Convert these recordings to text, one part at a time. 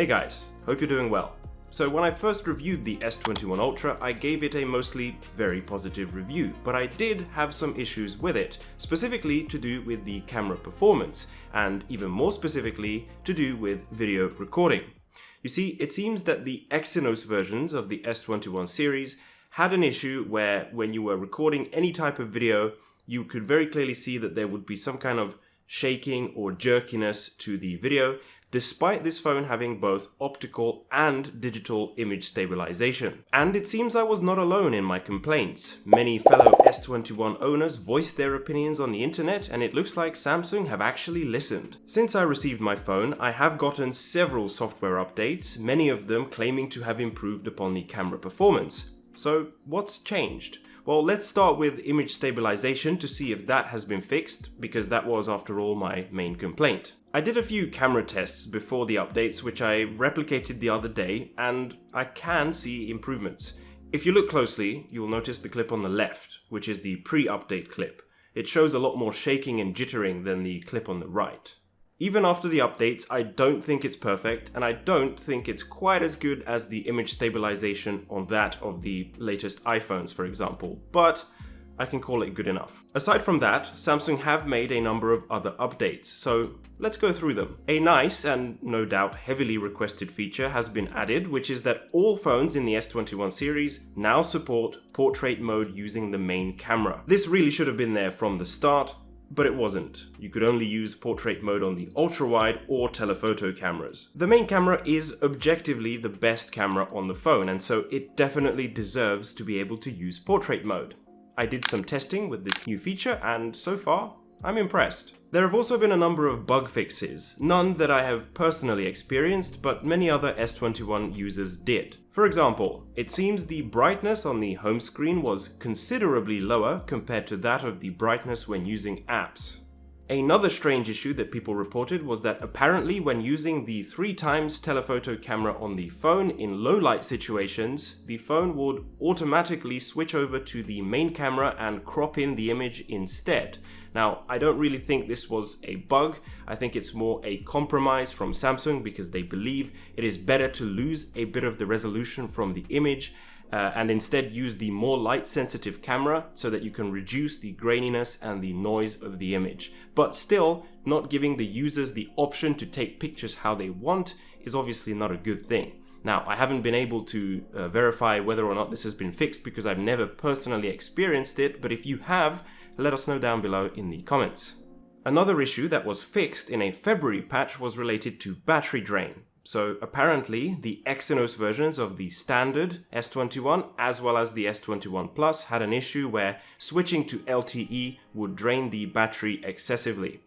Hey guys, hope you're doing well. So when I first reviewed the S21 Ultra, I gave it a mostly very positive review, but I did have some issues with it, specifically to do with the camera performance, and even more specifically to do with video recording. You see, it seems that the Exynos versions of the S21 series had an issue where when you were recording any type of video, you could very clearly see that there would be some kind of shaking or jerkiness to the video, despite this phone having both optical and digital image stabilization. And it seems I was not alone in my complaints. Many fellow S21 owners voiced their opinions on the internet, and it looks like Samsung have actually listened. Since I received my phone, I have gotten several software updates, many of them claiming to have improved upon the camera performance. So what's changed? Well, let's start with image stabilization to see if that has been fixed, because that was, after all, my main complaint. I did a few camera tests before the updates, which I replicated the other day, and I can see improvements. If you look closely, you'll notice the clip on the left, which is the pre-update clip. It shows a lot more shaking and jittering than the clip on the right. Even after the updates, I don't think it's perfect, and I don't think it's quite as good as the image stabilization on that of the latest iPhones, for example, but I can call it good enough. Aside from that, Samsung have made a number of other updates, so let's go through them. A nice and no doubt heavily requested feature has been added, which is that all phones in the S21 series now support portrait mode using the main camera. This really should have been there from the start, but it wasn't. You could only use portrait mode on the ultra-wide or telephoto cameras. The main camera is objectively the best camera on the phone, and so it definitely deserves to be able to use portrait mode. I did some testing with this new feature, and so far, I'm impressed. There have also been a number of bug fixes, none that I have personally experienced, but many other S21 users did. For example, it seems the brightness on the home screen was considerably lower compared to that of the brightness when using apps. Another strange issue that people reported was that apparently when using the 3x telephoto camera on the phone in low light situations, the phone would automatically switch over to the main camera and crop in the image instead. Now, I don't really think this was a bug. I think it's more a compromise from Samsung because they believe it is better to lose a bit of the resolution from the image and instead use the more light-sensitive camera so that you can reduce the graininess and the noise of the image. But still, not giving the users the option to take pictures how they want is obviously not a good thing. Now, I haven't been able to verify whether or not this has been fixed because I've never personally experienced it, but if you have, let us know down below in the comments. Another issue that was fixed in a February patch was related to battery drain. So apparently the Exynos versions of the standard S21 as well as the S21 Plus had an issue where switching to LTE would drain the battery excessively.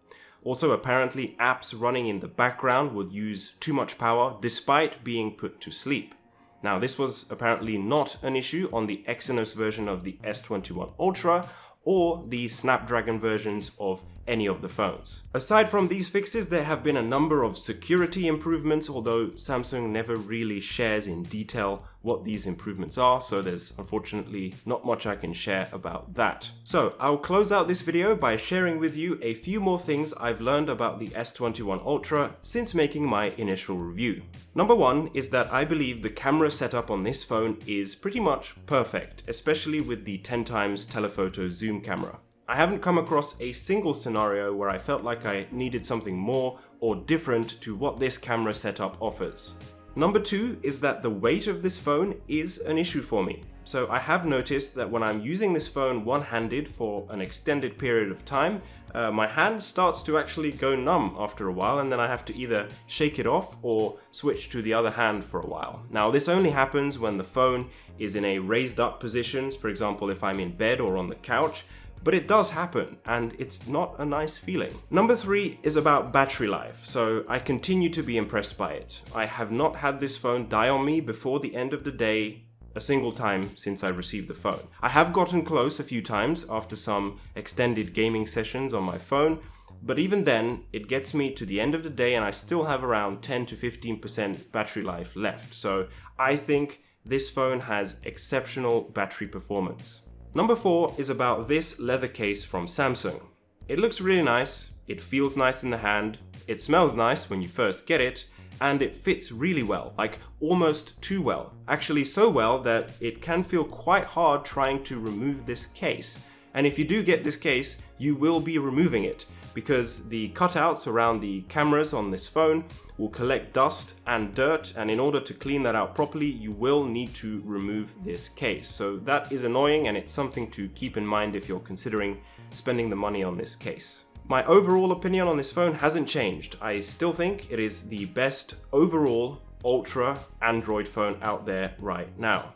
Also apparently apps running in the background would use too much power despite being put to sleep. Now this was apparently not an issue on the Exynos version of the S21 Ultra or the Snapdragon versions of any of the phones. Aside from these fixes, there have been a number of security improvements, although Samsung never really shares in detail what these improvements are, so there's unfortunately not much I can share about that. So I'll close out this video by sharing with you a few more things I've learned about the S21 Ultra since making my initial review. Number one is that I believe the camera setup on this phone is pretty much perfect, especially with the 10x telephoto zoom camera. I haven't come across a single scenario where I felt like I needed something more or different to what this camera setup offers. Number two is that the weight of this phone is an issue for me. So I have noticed that when I'm using this phone one-handed for an extended period of time, my hand starts to actually go numb after a while, and then I have to either shake it off or switch to the other hand for a while. Now this only happens when the phone is in a raised up position, for example if I'm in bed or on the couch, but it does happen, and it's not a nice feeling. Number three is about battery life, so I continue to be impressed by it. I have not had this phone die on me before the end of the day a single time since I received the phone. I have gotten close a few times after some extended gaming sessions on my phone, but even then, it gets me to the end of the day and I still have around 10 to 15% battery life left, so I think this phone has exceptional battery performance. Number 4 is about this leather case from Samsung. It looks really nice, it feels nice in the hand, it smells nice when you first get it, and it fits really well, like almost too well. Actually so well that it can feel quite hard trying to remove this case. And if you do get this case, you will be removing it because the cutouts around the cameras on this phone will collect dust and dirt, and in order to clean that out properly, you will need to remove this case. So that is annoying, and it's something to keep in mind if you're considering spending the money on this case. My overall opinion on this phone hasn't changed. I still think it is the best overall Ultra Android phone out there right now.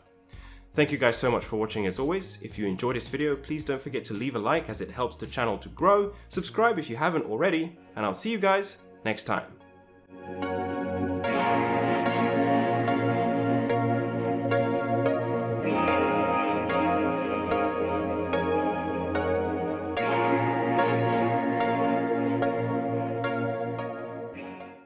Thank you guys so much for watching as always. If you enjoyed this video, please don't forget to leave a like as it helps the channel to grow. Subscribe if you haven't already, and I'll see you guys next time.